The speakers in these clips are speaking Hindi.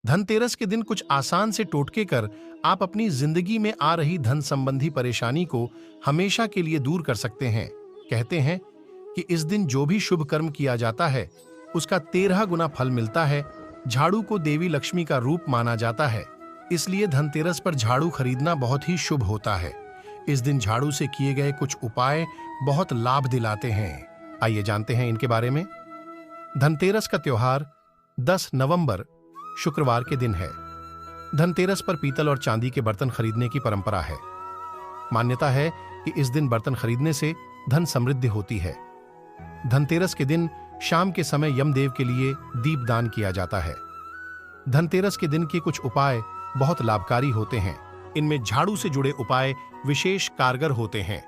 धनतेरस के दिन कुछ आसान से टोटके कर आप अपनी जिंदगी में आ रही धन संबंधी परेशानी को हमेशा के लिए दूर कर सकते हैं। कहते हैं कि इस दिन जो भी शुभ कर्म किया जाता है उसका 13 गुना फल मिलता है। झाड़ू को देवी लक्ष्मी का रूप माना जाता है, इसलिए धनतेरस पर झाड़ू खरीदना बहुत ही शुभ होता है। इस दिन झाड़ू से किए गए कुछ उपाय बहुत लाभ दिलाते हैं। आइए जानते हैं इनके बारे में। धनतेरस का त्योहार 10 नवंबर शुक्रवार के दिन है। धनतेरस पर पीतल और चांदी के बर्तन खरीदने की परंपरा है। मान्यता है कि इस दिन बर्तन खरीदने से धन समृद्धि होती है। धनतेरस के दिन शाम के समय यमदेव के लिए दीपदान किया जाता है। धनतेरस के दिन के कुछ उपाय बहुत लाभकारी होते हैं। इनमें झाड़ू से जुड़े उपाय विशेष कारगर होते हैं।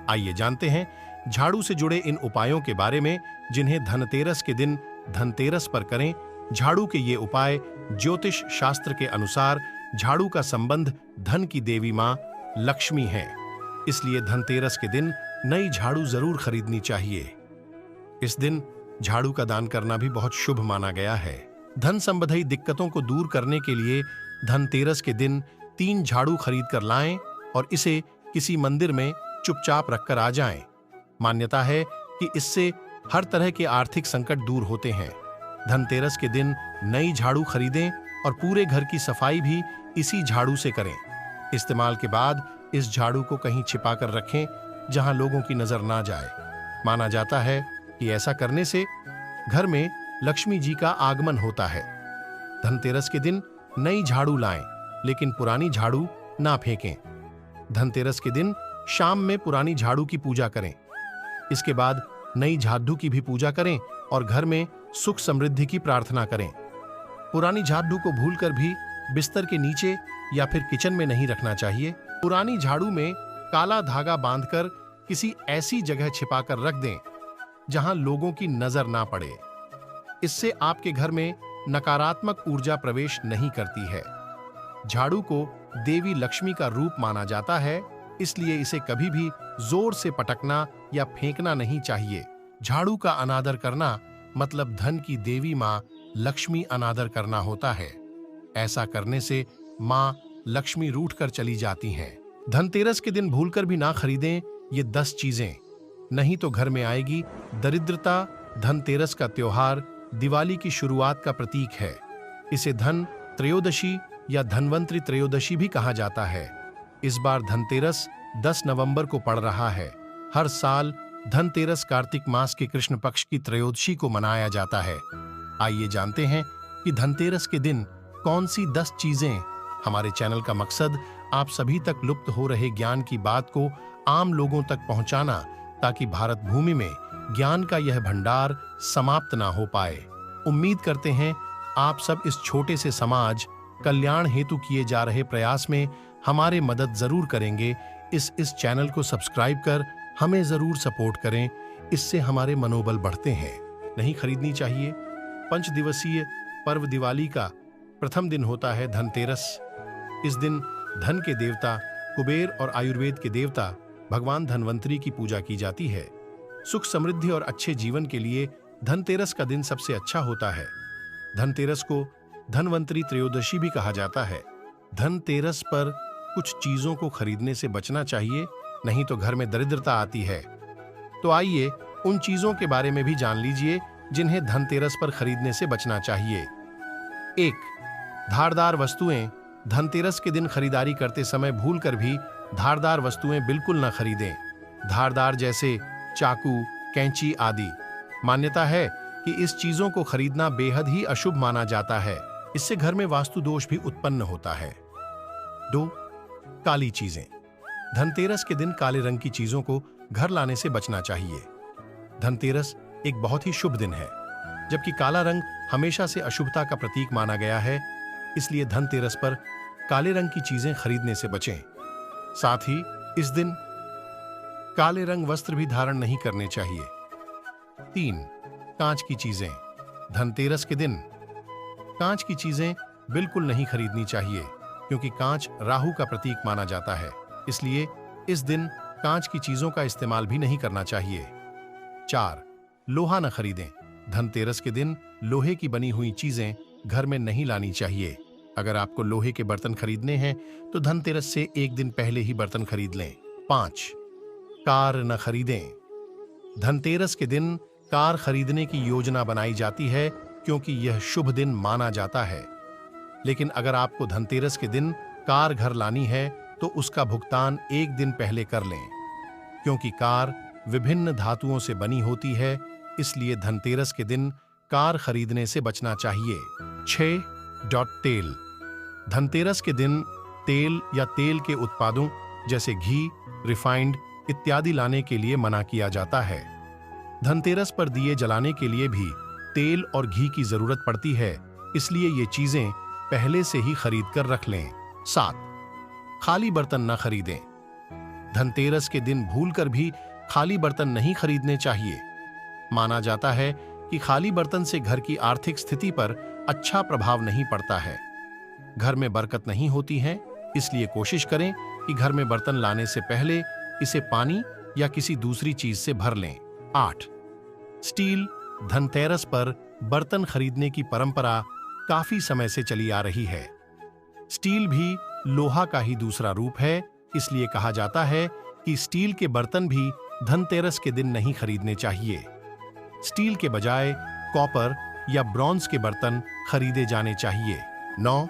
आइए जानते हैं झाड़ू से जुड़े इन उपायों के बारे में जिन्हें धनतेरस के दिन धनतेरस पर करें। झाड़ू के ये उपाय ज्योतिष शास्त्र के अनुसार झाड़ू का संबंध धन की देवी मां लक्ष्मी है, इसलिए धनतेरस के दिन नई झाड़ू जरूर खरीदनी चाहिए। इस दिन झाड़ू का दान करना भी बहुत शुभ माना गया है। धन संबंधी दिक्कतों को दूर करने के लिए धनतेरस के दिन 3 झाड़ू खरीद कर लाएं और इसे किसी मंदिर में चुपचाप रखकर आ जाएं। मान्यता है कि इससे हर तरह के आर्थिक संकट दूर होते हैं। धनतेरस के दिन नई झाड़ू खरीदें और पूरे घर की सफाई भी इसी झाड़ू से करें। इस्तेमाल के बाद इस झाड़ू को कहीं छिपा कर रखें जहां लोगों की नजर ना जाए। माना जाता है कि ऐसा करने से घर में लक्ष्मी जी का आगमन होता है। धनतेरस के दिन नई झाड़ू लाएं, लेकिन पुरानी झाड़ू ना फेंकें। धनतेरस के दिन शाम में पुरानी झाड़ू की पूजा करें। इसके बाद नई झाड़ू की भी पूजा करें और घर में सुख समृद्धि की प्रार्थना करें। पुरानी झाड़ू को भूलकर भी बिस्तर के नीचे या फिर किचन में नहीं रखना चाहिए। पुरानी झाड़ू में काला धागा बांधकर किसी ऐसी जगह छिपाकर रख दें जहां लोगों की नजर ना पड़े। इससे आपके घर में नकारात्मक ऊर्जा प्रवेश नहीं करती है। झाड़ू को देवी लक्ष्मी का रूप माना जाता है, इसलिए इसे कभी भी जोर से पटकना या फेंकना नहीं चाहिए। झाड़ू का अनादर करना मतलब धन की देवी मां लक्ष्मी अनादर करना होता है। ऐसा करने से मां लक्ष्मी रूठ कर चली जाती हैं। धनतेरस के दिन भूलकर भी ना खरीदें ये 10 चीजें, नहीं तो घर में आएगी दरिद्रता। धनतेरस का त्योहार दिवाली की शुरुआत का प्रतीक है। इसे धन त्रयोदशी या धनवंतरी त्रयोदशी भी कहा जाता है। इस बार धनतेरस 10 नवंबर को पड़ रहा है। हर साल धनतेरस कार्तिक मास के कृष्ण पक्ष की त्रयोदशी को मनाया जाता है। आइए जानते हैं कि धनतेरस के दिन कौन सी 10 चीजें। हमारे चैनल का मकसद आप सभी तक लुप्त हो रहे ज्ञान की बात को आम लोगों तक पहुंचाना, ताकि भारत भूमि में ज्ञान का यह भंडार समाप्त ना हो पाए। उम्मीद करते हैं आप सब इस छोटे से समाज कल्याण हेतु किए जा रहे प्रयास में हमारे मदद जरूर करेंगे। इस चैनल को सब्सक्राइब कर हमें जरूर सपोर्ट करें, इससे हमारे मनोबल बढ़ते हैं। नहीं खरीदनी चाहिए। 5 दिवसीय पर्व दिवाली का प्रथम दिन होता है धनतेरस। इस दिन धन के देवता कुबेर और आयुर्वेद के देवता भगवान धनवंतरी की पूजा की जाती है। सुख समृद्धि और अच्छे जीवन के लिए धनतेरस का दिन सबसे अच्छा होता है। धनतेरस को धनवंतरी त्रयोदशी भी कहा जाता है। धनतेरस पर कुछ चीजों को खरीदने से बचना चाहिए, नहीं तो घर में दरिद्रता आती है। तो आइए उन चीजों के बारे में भी जान लीजिए जिन्हें धनतेरस पर खरीदने से बचना चाहिए। 1. धारदार वस्तुएं। धनतेरस के दिन खरीदारी करते समय भूलकर भी धारदार वस्तुएं बिल्कुल न खरीदें। धारदार जैसे चाकू, कैंची आदि। मान्यता है कि इस चीजों को खरीदना बेहद ही अशुभ माना जाता है। इससे घर में वास्तु दोष भी उत्पन्न होता है। 2. काली चीजें। धनतेरस के दिन काले रंग की चीजों को घर लाने से बचना चाहिए। धनतेरस एक बहुत ही शुभ दिन है, जबकि काला रंग हमेशा से अशुभता का प्रतीक माना गया है, इसलिए धनतेरस पर काले रंग की चीजें खरीदने से बचें। साथ ही इस दिन काले रंग वस्त्र भी धारण नहीं करने चाहिए। 3. कांच की चीजें। धनतेरस के दिन कांच की चीजें बिल्कुल नहीं खरीदनी चाहिए, क्योंकि कांच राहु का प्रतीक माना जाता है, इसलिए इस दिन कांच की चीजों का इस्तेमाल भी नहीं करना चाहिए। 4. लोहा न खरीदें। धनतेरस के दिन लोहे की बनी हुई चीजें घर में नहीं लानी चाहिए। अगर आपको लोहे के बर्तन खरीदने हैं तो धनतेरस से एक दिन पहले ही बर्तन खरीद लें। 5. कार न खरीदें। धनतेरस के दिन कार खरीदने की योजना बनाई जाती है क्योंकि यह शुभ दिन माना जाता है। लेकिन अगर आपको धनतेरस के दिन कार घर लानी है तो उसका भुगतान एक दिन पहले कर लें, क्योंकि कार विभिन्न धातुओं से बनी होती है, इसलिए धनतेरस के दिन कार खरीदने से बचना चाहिए। 6. तेल। धनतेरस के दिन तेल या तेल के उत्पादों जैसे घी, रिफाइंड इत्यादि लाने के लिए मना किया जाता है। धनतेरस पर दिए जलाने के लिए भी तेल और घी की जरूरत पड़ती है, इसलिए ये चीजें पहले से ही खरीद कर रख लें। 7. खाली बर्तन न खरीदें। धनतेरस के दिन भूलकर भी खाली बर्तन नहीं खरीदने चाहिए। माना जाता है कि खाली बर्तन से घर की आर्थिक स्थिति पर अच्छा प्रभाव नहीं पड़ता है, घर में बरकत नहीं होती है, इसलिए कोशिश करें कि घर में बर्तन लाने से पहले इसे पानी या किसी दूसरी चीज से भर लें। 8. स्टील। धनतेरस पर बर्तन खरीदने की परंपरा काफी समय से चली आ रही है। स्टील भी लोहा का ही दूसरा रूप है, इसलिए कहा जाता है कि स्टील के बर्तन भी धनतेरस के दिन नहीं खरीदने चाहिए। स्टील के बजाय कॉपर या ब्रॉन्ज के बर्तन खरीदे जाने चाहिए। 9.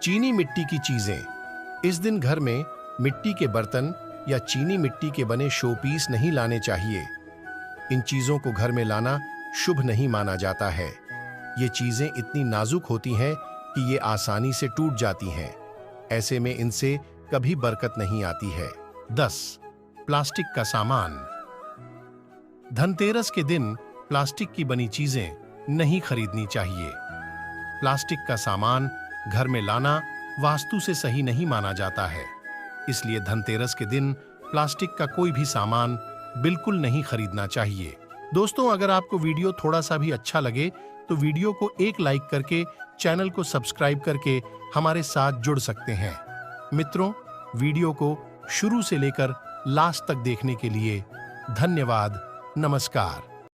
चीनी मिट्टी की चीजें। इस दिन घर में मिट्टी के बर्तन या चीनी मिट्टी के बने शोपीस नहीं लाने चाहिए। इन चीजों को घर में लाना शुभ नहीं माना जाता है। ये चीजें इतनी नाजुक होती हैं कि ये आसानी से टूट जाती हैं। ऐसे में इनसे कभी बरकत नहीं आती है। 10. प्लास्टिक का सामान। धनतेरस के दिन प्लास्टिक की बनी चीजें नहीं खरीदनी चाहिए। प्लास्टिक का सामान घर में लाना वास्तु से सही नहीं माना जाता है, इसलिए धनतेरस के दिन प्लास्टिक का कोई भी सामान बिल्कुल नहीं खरीदना चाहिए। दोस्तों, अगर आपको वीडियो थोड़ा सा भी अच्छा लगे तो वीडियो को एक लाइक करके चैनल को सब्सक्राइब करके हमारे साथ जुड़ सकते हैं। मित्रों, वीडियो को शुरू से लेकर लास्ट तक देखने के लिए धन्यवाद। नमस्कार।